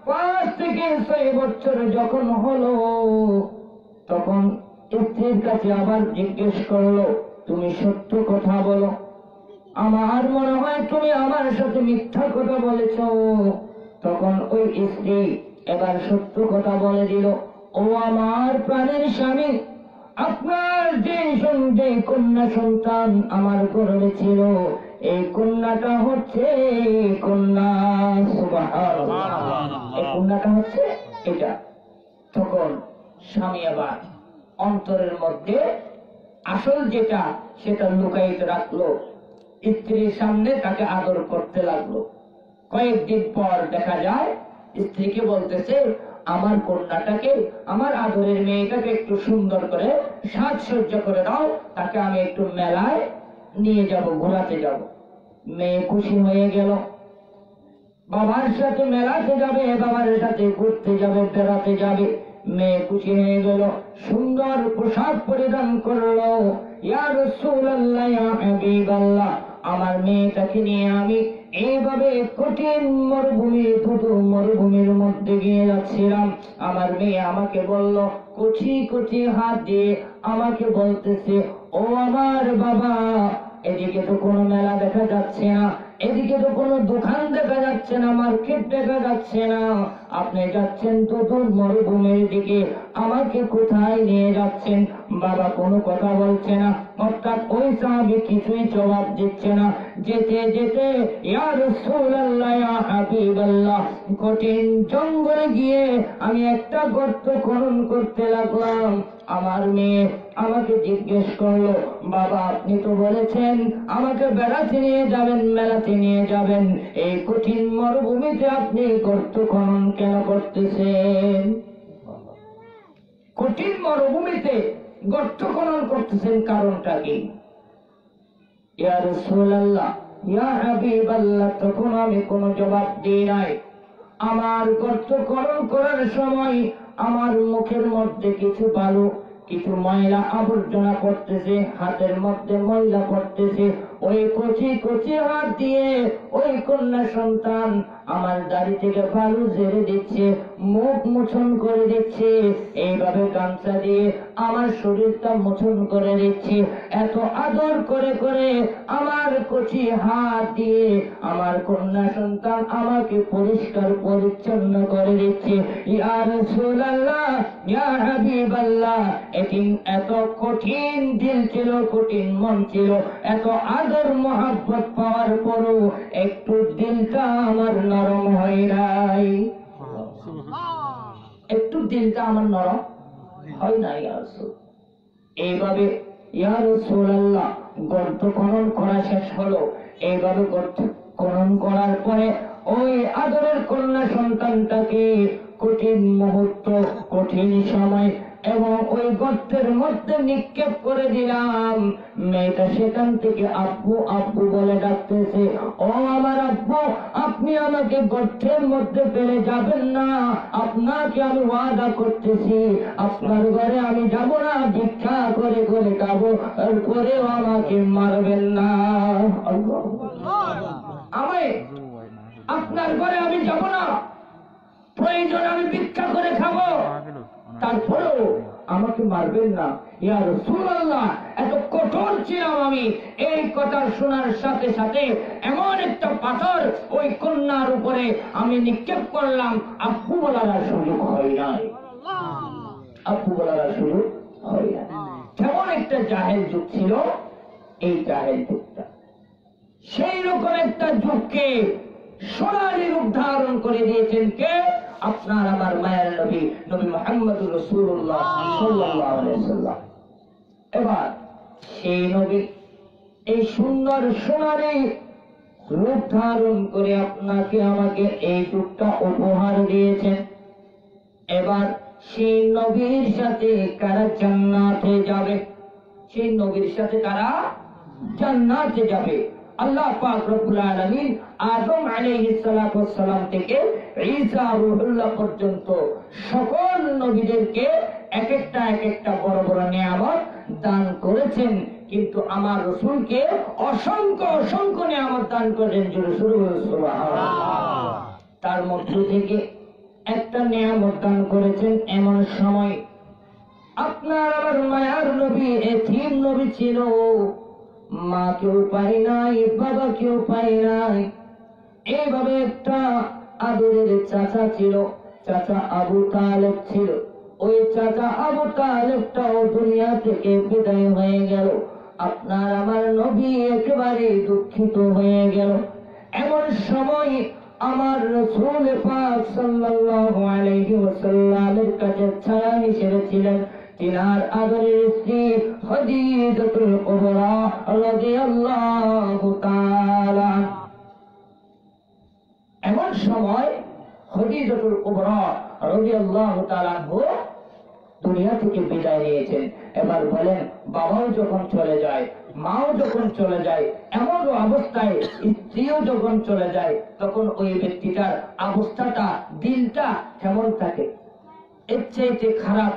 5 থেকে 6 বছর যখন হলো, তখন স্ত্রীর কাছে আবার জিজ্ঞেস করলো, তুমি সত্য কথা বলো, আমার মনে হয় তুমি আমার সাথে মিথ্যা কথা বলেছ। তখন ওই স্ত্রী এবার সত্য কথা বলে দিল, ও আমার প্রাণের স্বামী, আপনার যে কন্যা সন্তান আমার গর্ভে ছিল, এই কন্যাটা হচ্ছে কন্যা। সুবহানাল্লাহ। এই কন্যাটা হচ্ছে এটা। তখন স্বামী আবার অন্তরের মধ্যে আসল যেটা, সেটা লুকায়িত রাখলো, স্ত্রীর সামনে তাকে আদর করতে লাগলো। কয়েকদিন পর দেখা যায় স্ত্রীকে বলতেছে, আমার কন্যাটাকে, আমার আদরের মেয়েটাকে একটু সুন্দর করে সাজসজ্জা করে দাও, তাকে আমি একটু মেলায় নিয়ে যাব, ঘোরাতে যাব। মেয়ে খুশি হয়ে গেল, বাবার সাথে মেলাতে যাবে, বাবার সাথে ঘুরতে যাবে, বেড়াতে যাবে। মেয়ে খুশি হয়ে গেল, সুন্দর পোশাক পরিধান করলো। ইয়া রাসূলুল্লাহ, ইয়া হাবিবাল্লাহ, আমার মেয়েটাকে নিয়ে আমি এইভাবে কঠিন মরুভূমির মধ্যে গিয়ে যাচ্ছিলাম। আমার মেয়ে আমাকে বলল, কচি কচি হাত দিয়ে আমাকে বলতেছে, ও আমার বাবা, এদিকে তো কোনো মেলা দেখা যাচ্ছে না, এদিকে তো কোনো দোকান দেখা যাচ্ছে না, মার্কেট দেখা যাচ্ছে না, আপনি যাচ্ছেন তো দূর মরুভূমির দিকে, আমাকে কোথায় নিয়ে যাচ্ছেন? বাবা কোনো কথা বলছে না, অর্থাৎ ওই সাহাবী কিছুই জবাব দিচ্ছে না। যেতে যেতে ইয়া রাসূলুল্লাহ, ইয়া হাবিবাল্লাহ, কঠিন জঙ্গলে গিয়ে আমি একটা গর্ত খনন করতে লাগলাম। আমার মেয়ে আমাকে জিজ্ঞেস করলো, বাবা আপনি তো বলেছেন আমাকে বেড়াতে নিয়ে যাবেন, মেলাতে নিয়ে যাবেন, এই কঠিন মরুভূমিতে আপনি গর্ত খনন কেন করতেছেন? কঠিন মরুভূমিতে গর্ত খনন করতেছেন, কারণটা কি? ইয়া রাসূলুল্লাহ, ইয়া হাবিবাল্লাহ, তখন আমি কোনো জবাব দিই নাই। আমার গর্ত খনন করার সময় আমার মুখের মধ্যে কিছু বালু, কিছু ময়লা আবর্জনা পড়তেছে, হাতের মধ্যে ময়লা পড়তেছে। ওই কচি কচি হাত দিয়ে ওই কন্যা সন্তান আমার দাড়ি থেকে বালু ঝেড়ে দিচ্ছে, মুখ মোছন করে দিচ্ছে, এইভাবে গামছা দিয়ে আমার শরীরটা মোছন করে দিচ্ছে। এত আদর করে করে আমার কচি হাত দিয়ে আমার কন্যা সন্তান আমাকে পরিষ্কার পরিচ্ছন্ন করে দিচ্ছে। ইয়া রাসূলুল্লাহ, ইয়া হাবিবাল্লাহ, এদিন এত কঠিন দিল ছিল, কঠিন মন ছিল, এত আদর মোহাব্বত পাওয়ার পরও একটু দিলটা আমার নরম হয় নাই, একটু দিলটা আমার নরম হয় নাই। এইভাবে ইয়া রাসূলুল্লাহ গর্ত খনন করা শেষ হলো। এইভাবে গর্ত খনন করার পরে ওই আদরের কন্যা সন্তানটাকে কঠিন মুহূর্ত, কঠিন সময় এবং ওই গর্তের মধ্যে নিক্ষেপ করে দিলাম। মেয়েটা সেখান থেকে আব্বু আব্বু বলে ডাকতেছে, ও আমার আব্বু, আপনি আমাকে গর্তের মধ্যে ফেলে যাবেন না, আপনাকে আমি ওয়াদা করতেছি আপনার ঘরে আমি যাব না, ভিক্ষা করে করে খাবো, এরপরেও আমাকে মারবেন না। আমি আপনার ঘরে আমি যাব না, প্রয়োজন আমি ভিক্ষা করে খাবো, তারপরেও আমাকে মারবেন না। ইয়া রাসূলুল্লাহ, এত কঠোর ছিলাম আমি। এই কথা শোনার সাথে সাথে এমন একটা পাথর ওই কন্যার উপরে আমি নিক্ষেপ করলাম, আব্বু বলার সুযোগ হয় নাই, আব্বু বলার সুযোগ হয় না। কেমন একটা জাহেল যুগ ছিল এই জাহেল যুগটা, সেই রকম একটা যুগকে সোনালী রূপ ধারণ করে দিয়েছেন কে? আপনার আমার মায়ের নবী, নবী মুহাম্মদুর রাসূলুল্লাহ সাল্লাল্লাহু আলাইহি ওয়াসাল্লাম। এবার সেই নবী এই সুন্দর সোনালী রূপ ধারণ করে আপনাকে আমাকে এই যুগটা উপহার দিয়েছেন। এবার সেই নবীর সাথে কারা জান্নাতে যাবে? সেই নবীর সাথে কারা জান্নাতে যাবে? আল্লাহ পাক রব্বুল আলামিন আদম আলাইহিস সালাতু ওয়াস সালাম থেকে ঈসা রূহুল্লাহ পর্যন্ত সকল নবীদেরকে এক একটা বড় বড় নিয়ামত দান করেছেন, কিন্তু আমার রাসূলকে অসংখ্য অসংখ্য নিয়ামত দান করেন। সুবহানাল্লাহ। তার মধ্য থেকে একটা নিয়ামত দান করেছেন এমন সময় আপনার আমার মায়ার নবী এতিম নবী ছিল, মা কেউ পাই নাই, বাবা কেউ পাই নাই। এইভাবে একটা আদরের চাচা ছিল, চাচা আবু তালেব ছিল। ওই চাচা আবু তালেবটাও দুনিয়া থেকে বিদায় হয়ে গেল। আপনার আমার নবী একেবারে দুঃখিত হয়ে গেল। এমন সময় আমার রাসূল পাক সাল্লাল্লাহু আলাইহি ওয়াসাল্লামের কাছে ছায়া হিসেবে ছিলেন তিনার আদরের স্ত্রী খাদিজাতুল কুবরা রাদিয়াল্লাহু তাআলা। এমন সময় খাদিজাতুল কুবরা রাদিয়াল্লাহু তাআলা আনহু দুনিয়া থেকে বিদায় নিয়েছেন। এবার বলেন, বাবাও যখন চলে যায়, মাও যখন চলে যায়, এমন অবস্থায় স্ত্রীও যখন চলে যায়, তখন ওই ব্যক্তিটার অবস্থাটা, দিলটা কেমন থাকে? এর চাইতে খারাপ,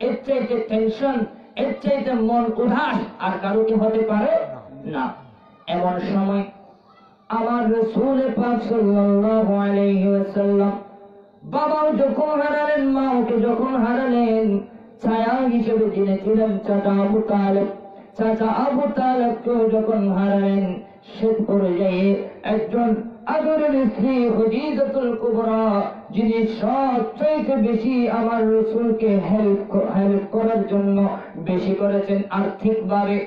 এর চাইতে টেনশন, এর চাইতে মন উদাস আর কারো কি হতে পারে না। এমন সময় আমার রাসূল পাক সাল্লাল্লাহু আলাইহি ওয়াসাল্লাম বাবাও যখন হারালেন, মাওকে যখন হারালেন, ছায়া হিসেবে যিনি ছিলেন চাচা আবু তালেব, চাচা আবু তালেবকেও যখন হারালেন, সে পর্যায়ে একজন আদরের স্ত্রী খদীজাতুল কুবরা, যিনি সবচেয়ে বেশি আমার রাসূলকে হেল্প করার জন্য বেশি করেছেন আর্থিকভাবে,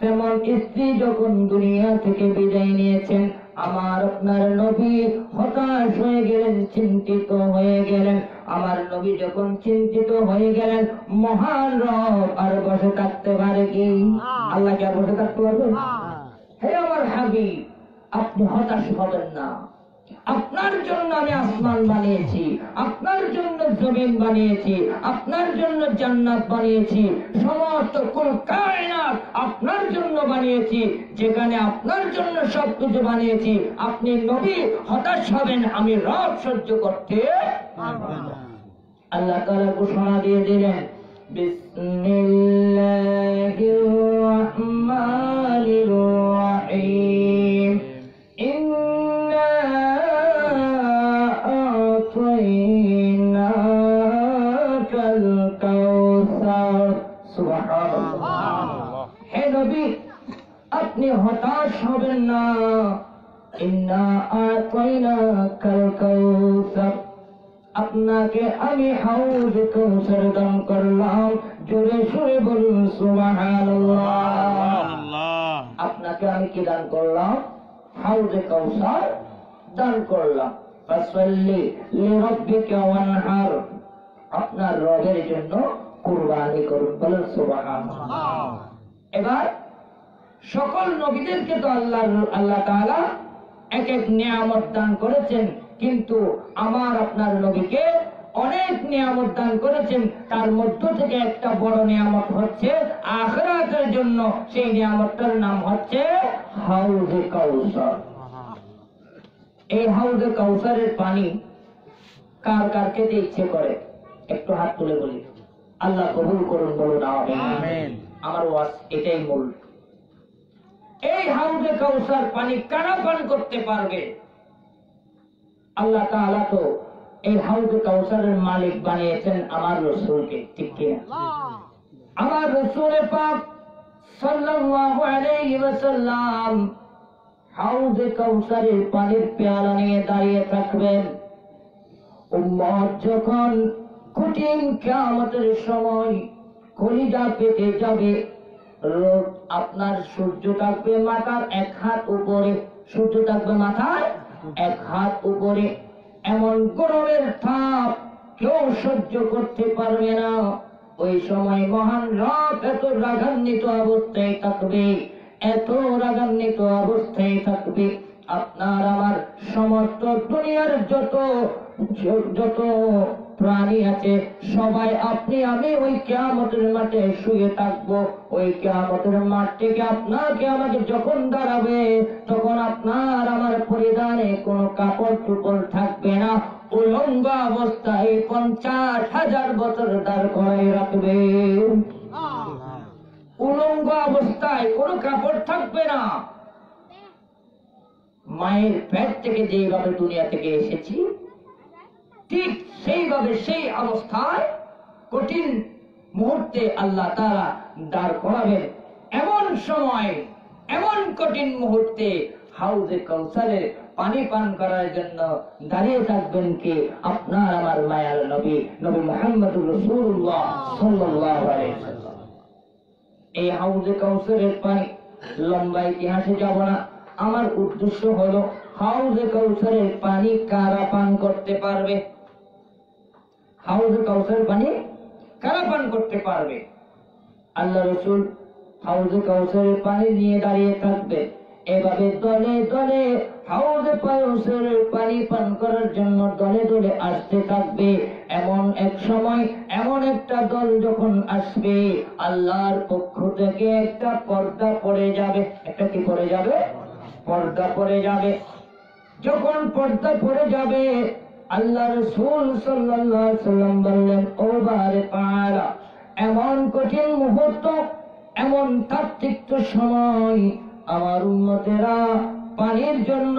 তেমন স্ত্রী যখন দুনিয়া থেকে বিদায় নিয়েছেন, আমার আপনার নবী হতাশ হয়ে গেলেন, চিন্তিত হয়ে গেলেন। আমার নবী যখন চিন্তিত হয়ে গেলেন, মহান রব আর বসে থাকতে পারে কি? আল্লাহকে আর বসে থাকতে পারবেন? হে আমার হাবিব, আপনি হতাশ হবেন না। আপনার জন্য আমি আসমান বানিয়েছি, আপনার জন্য জমিন বানিয়েছি, আপনার জন্য জান্নাত বানিয়েছি, সমস্ত কুল কায়নাত আপনার জন্য বানিয়েছি, যেখানে আপনার জন্য সবকিছু বানিয়েছি। আপনি নবী হতাশ হবেন, আমি রব সহ্য করতে পারবো না। আল্লাহ তাআলা ঘোষণা দিয়ে দিলেন, বিসমিল্লাহির রহমানির রহিম, ইন্না আ'তাইনাকাল কাউসার। সুবহানাল্লাহ। হে নবী, আপনি হতাশ হবেন না। ইন্না আ'তাইনাকাল কাউসার, আপনাকে আমি হাউজে কাউসার দান করলাম। জোরে সুরে বলুন সুবহানাল্লাহ। আপনাকে আমি কি দান করলাম? হাউজে কাউসার দান করলাম। ফাসাল্লি লিরাব্বিকা ওয়ানহার, আপনার রবের জন্য কুরবানি করুন। বলুন সুবহানাল্লাহ। এবার সকল নবীদেরকে তো আল্লাহ তাআলা এক এক নিয়ামত দান করেছেন, কিন্তু আমার আপনার নবীকে অনেক নিয়ামত দান করেছেন। তার মধ্য থেকে একটা বড় নিয়ামত হচ্ছে আখিরাতের জন্য, সেই নিয়ামতটার নাম হচ্ছে হাউজে কাউসার। এই হাউজে কাউসারের পানি কার কার খেতে ইচ্ছে করে? একটু হাত তুলে বলি, আল্লাহ কবুল করুন, বলুন আমিন। আমার ওয়াজ এটাই মূল। এই হাউজে কাউসার পানি কারা পান করতে পারবে? আল্লাহ তাআলা তো এই হাউজে কাউসারের মালিক বানিয়েছেন আমার রাসূলকে, ঠিক কিনা? আমার রাসূল পাক সাল্লাল্লাহু আলাইহি ওয়াসাল্লাম হাউজে কাউসারের পানির পেয়ালা নিয়ে দাঁড়িয়ে থাকবেন। উম্মত যখন কঠিন কিয়ামতের সময় কলিজা পেটে যাবে, আপনার সূর্য থাকবে মাথার এক হাত উপরে, সূর্য থাকবে মাথার এক হাত উপরে, এমন গরমের তাপ কেউ সহ্য করতে পারবে না। ওই সময় মহান রব এত রাগান্বিত অবস্থায় থাকবে, এত রাগান্বিত অবস্থায় থাকবে, আপনার আমার সমস্ত দুনিয়ার যত প্রাণী আছে সবাই আপনি আমি ওই কিয়ামতের মাঠে শুয়ে থাকবো। ওই কিয়ামতের মাঠ থেকে আপনাকে আমাকে যখন দাঁড়াবে, তখন আপনার আমার পরিধানে কোনো কাপড় চোপড় থাকবে না, উলঙ্গ অবস্থায় 50,000 বছর দাঁড় করাই রাখবে। উলঙ্গ অবস্থায় কোনো কাপড় থাকবে না। মায়ের পেট থেকে যেইভাবে দুনিয়া থেকে এসেছি, ঠিক সেইভাবে সেই অবস্থায় কঠিন মুহূর্তে আল্লাহ তাআলা দাঁড় করাবেন। এমন সময়, এমন কঠিন মুহূর্তে হাউজে কাউসারের পানি পান করার জন্য দাঁড়িয়ে থাকবেন কি? আপনার আমার মায়ার নবী, নবী মুহাম্মদুর রাসূলুল্লাহ সাল্লাল্লাহু আলাইহি ওয়াসাল্লাম। এই হাউজে কাউসারের পানি, লম্বা ইতিহাসে যাব না, আমার উদ্দেশ্য হলো হাউজে কাউসারের পানি কারা পান করতে পারবে? হাউজে কাউসারের পানি কারা পান করতে পারবে? আল্লাহ রাসূল হাউজে কাউসারের পানি নিয়ে দাঁড়িয়ে থাকবে। এভাবে দলে দলে হাউজে কাউসারের পানি পান করার জন্য দলে দলে আসতে থাকবে। এমন এক সময় এমন একটা দল যখন আসবে, আল্লাহর পক্ষ থেকে একটা পর্দা পড়ে যাবে। একটা কি পড়ে যাবে? পর্দা পড়ে যাবে। যখন পর্দা পড়ে যাবে, আল্লাহ রাসূল সাল্লাল্লাহু আলাইহি ওয়াসাল্লাম বললেন, ও বারে পারা, এমন কঠিন মুহূর্ত, এমন তাত্ত্বিক সময় আমার উম্মতেরা পানির জন্য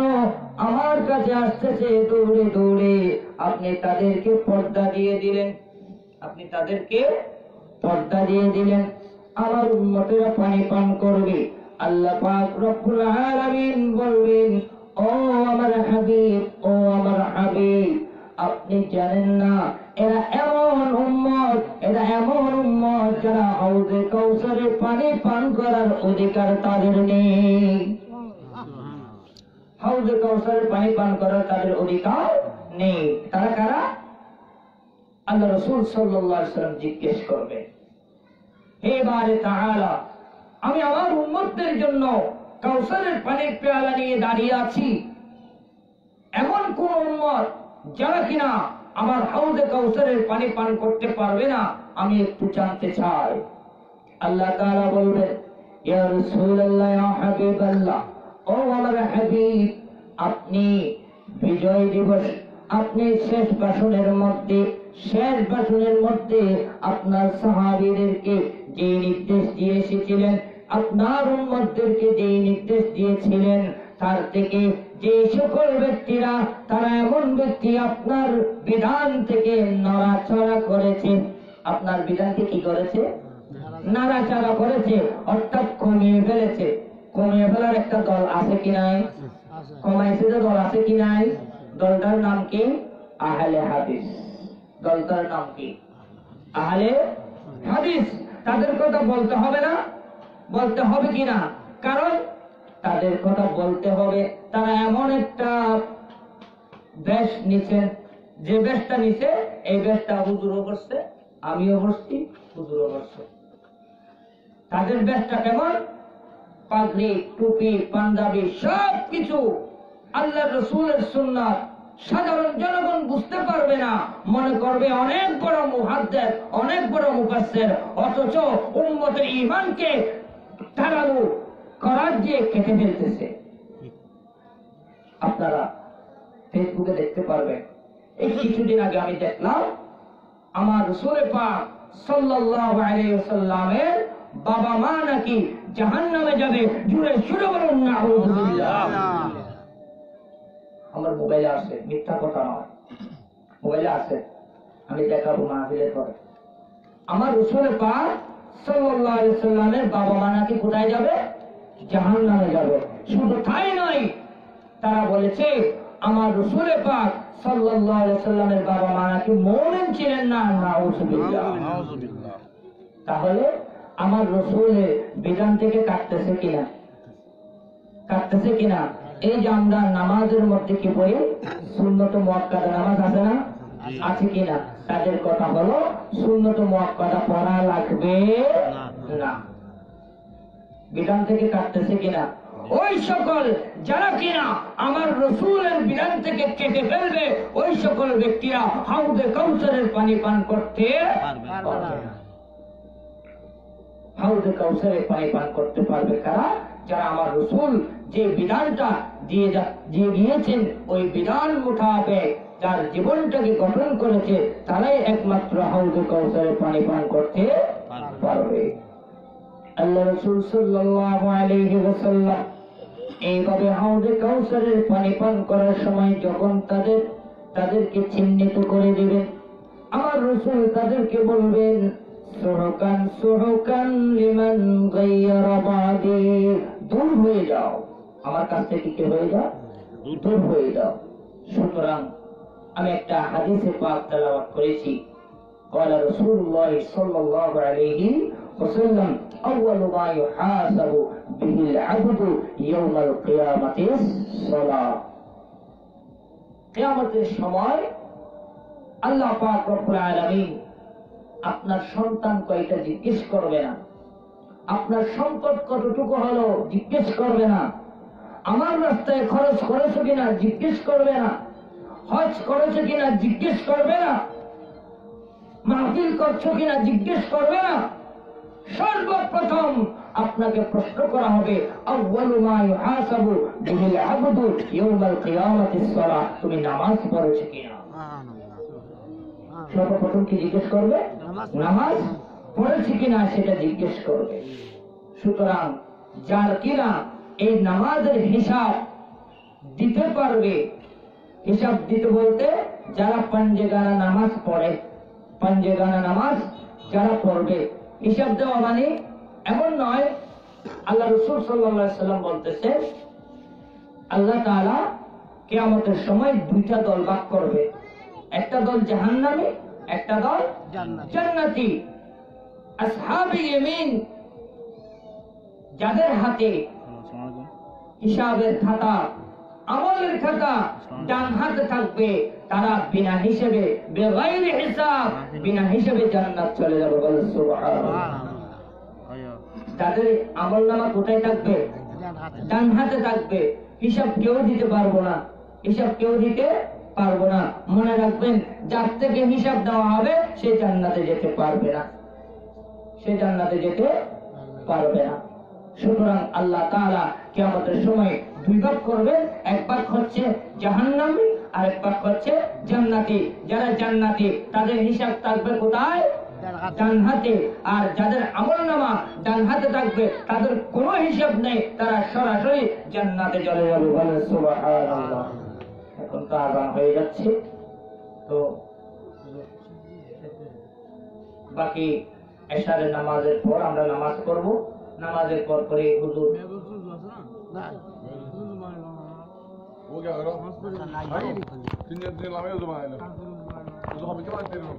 আমার কাছে আসতেছে দৌড়ে দৌড়ে। আপনি তাদেরকে পর্দা দিয়ে দিলেন, আপনি তাদেরকে পর্দা দিয়ে দিলেন, আমার উম্মতেরা পানি পান করবে। আল্লাহ পাক রব্বুল আলামিন বলবেন, ও আমার হাবিব, ও আমার হাবিব, আপনি জানেন না এরা এমন উম্মত, এরা এমন উম্মত যারা হাউজে কাউসারের পানি পান করার অধিকার তাদের নেই। হাউজে কাউসারের পানি পান করার তাদের অধিকার নেই। তারা কারা? আল্লাহ রাসূল সাল্লাল্লাহু আলাইহি ওয়াসাল্লাম জিজ্ঞেস করবে, হে বারে তাআলা, আমি আমার উম্মতদের জন্য কাউসারের পানির পেয়ালা নিয়ে দাঁড়িয়ে আছি, এমন কোন উম্মত যারা কিনা আমার হাউজে কাউসারের পানি পান করতে পারবে না, আমি একটু জানতে চাই। আল্লাহ তাআলা বলবেন, ইয়া রাসূলুল্লাহ, ইয়া হাবিবাল্লাহ, ও আমার হাবিব, আপনি বিজয় দিবস, আপনি শেষ ভাষণের মধ্যে আপনার সাহাবীদেরকে যে নির্দেশ দিয়ে এসেছিলেন, আপনার উম্মতদেরকে যে নির্দেশ দিয়েছিলেন, তার থেকে যে সকল ব্যক্তিরা তারা এমন ব্যক্তি আপনার বিধান থেকে নড়াচড়া করেছে, আপনার বিধানকে কি করেছে? নাড়াচাড়া করেছে, অর্থাৎ কমিয়ে ফেলেছে। কমিয়ে ফেলার একটা দল আছে কি নাই? কমাইছে যে দল আছে কি নাই? দলটার নাম কি? আহলে হাদিস। দলটার নাম কি? আহলে হাদিস। তাদের কথা বলতে হবে না? বলতে হবে কিনা? কারণ তাদের কথা বলতে হবে, তারা এমন একটা বেশ নিছেন, যে বেশটা নিছে এই বেশটা হুজুরও করছে, আমিও করছি, হুজুরও করছে। তাদের বেশটা কেমন? পাগড়ি, টুপি, পাঞ্জাবি সবকিছু আল্লাহ রাসূলের সুন্নাত। সাধারণ জনগণ বুঝতে পারবে না, মনে করবে অনেক বড় মুহাদ্দিস, অনেক বড় মুফাসসির, অথচ উম্মতের ঈমানকে তাড়াবো করার যে কেটে ফেলতেছে। আপনারা ফেসবুকে দেখতে পারবেন, এই কিছুদিন আগে আমি দেখলাম আমার রাসূল পাক সাল্লাল্লাহু আলাইহি ওয়াসাল্লামের বাবা মা নাকি জাহান্নামে যাবে। জুড়ে শুনে বলুন নাউযুবিল্লাহ। আমার মোবাইলে আছে, মিথ্যা কথা নয়, মোবাইলে আছে, আমি দেখাবো মাহফিলের পরে। আমার রাসূল পাক সাল্লাল্লাহু আলাইহি ওয়াসাল্লামের বাবা মা নাকি কোথায় যাবে? জাহান্নামে যাবে। শুধু তাই নয়, তারা বলেছে আমার রাসূল পাক সাল্লাল্লাহু আলাইহি ওয়াসাল্লামের বাবা মা নাকি মুমিন ছিলেন না। নাউযুবিল্লাহ। তাহলে আমার রাসূলের বিধান থেকে কাটতেছে কিনা? কাটতেছে কিনা? এই যে আমরা নামাজের মধ্যে কি পড়ি, সুন্নত মুআক্কাদা নামাজ আছে না? আছে কিনা? তাদের কথা হলো সুন্নত মুআক্কাদা পড়া লাগবে না। বিধান থেকে কাটতেছে কিনা? ওই সকল যারা কিনা আমার রাসূলের বিধান থেকে কেটে ফেলবে, ওই সকল ব্যক্তিরা হাউজে কাউসারের পানি পান করতে পারবে না। হাউজে কাউসারের পানি পান করতে পারবে কারা? যারা আমার রাসূল যে বিধানটা দিয়ে গিয়েছেন ওই বিধান মোতাবেক যার জীবনটাকে গঠন করেছে, তারাই একমাত্র হাউজে কাউসারের পানি পান করতে পারবে। আল্লাহ রাসূল সাল্লাল্লাহু আলাইহি ওয়াসাল্লাম এইভাবে হাউজে কাউসারের পানি পান করার সময় যখন তাদেরকে চিহ্নিত করে দিবেন, আমার রাসূল তাদেরকে বলবেন, সুহকান সুহকান লিমান গায়্যারা বাদি, দূর হয়ে যাও, আমার কাছ থেকে কি হয়ে যাও? দূর হয়ে যাও। সুতরাং আমি একটা হাদিসে পাক তেলাওয়াত করেছি, قال رسول الله صلى الله عليه وسلم أول ما يحاسب به العبد يوم القيامة الصلاة। কিয়ামতের সময় আল্লাহ পাক রব্বুল আলামিন আপনার সন্তান কয়টা জিজ্ঞেস করবে না, আপনার সম্পদ কতটুকু হলো জিজ্ঞেস করবে না, আমার রাস্তায় খরচ করেছো কিনা জিজ্ঞেস করবে না, হজ করেছো কিনা জিজ্ঞেস করবে না, মাহফিল করছো কিনা জিজ্ঞেস করবে না। সর্বপ্রথম আপনাকে প্রশ্ন করা হবে, আউয়ালু মা ইউহাসাবু বিহিল আবদু ইয়াউমাল কিয়ামাতিস সালাহ, তুমি নামাজ পড়েছো কিনা। সর্বপ্রথম কি জিজ্ঞেস করবে? নামাজ পড়েছি কিনা সেটা জিজ্ঞেস করবে। সুতরাং যার কিনা এই নামাজের হিসাব দিতে পারবে, হিসাব দিতে বলতে যারা পাঞ্জেগানা নামাজ পড়ে, পাঞ্জেগানা নামাজ যারা পড়বে, হিসাব দেওয়া মানে এমন নয়। আল্লাহ রাসূল সাল্লাল্লাহু আলাইহি সাল্লাম বলতেছে, আল্লাহ তাআলা কিয়ামতের সময় দুইটা দল ভাগ করবে, একটা দল জাহান্নামী, একটা দল জান্নাতি। আসহাবে ইয়ামিন, যাদের হাতে হিসাবের খাতা, আমলের খাতা ডান হাতে থাকবে, তারা বিনা হিসেবে, বেগাইরে হিসাব, বিনা হিসেবে জান্নাত চলে যাবে। বলে সুবহানাল্লাহ। তাদের আমলনামা কোথায় থাকবে? ডান হাতে থাকবে। হিসাব কেউ দিতে পারবো না, হিসাব কেউ দিতে পারবো না। মনে রাখবেন, যার থেকে হিসাব দেওয়া হবে সে জান্নাতে যেতে পারবে না, সে জান্নাতে যেতে পারবে না। সুতরাং আল্লাহ তাআলা কিয়ামতের সময় দুই ভাগ করবেন, এক ভাগ হচ্ছে জাহান্নামী আর এক ভাগ হচ্ছে জান্নাতি। যারা জান্নাতি তাদের হিসাব থাকবে কোথায়? ডান হাতে। আর যাদের আমলনামা ডান হাতে থাকবে তাদের কোনো হিসাব নেই, তারা সরাসরি জান্নাতে চলে যাবে। বলেন সুবহানাল্লাহ। এখন তো আযান হয়ে যাচ্ছে, তো বাকি এশারের নামাজের পর আমরা নামাজ পড়ব। নামাজের পর করে হুজুর वो क्या करो तीन दिन लावे तो मायला तो हम क्या बात कर रहे हो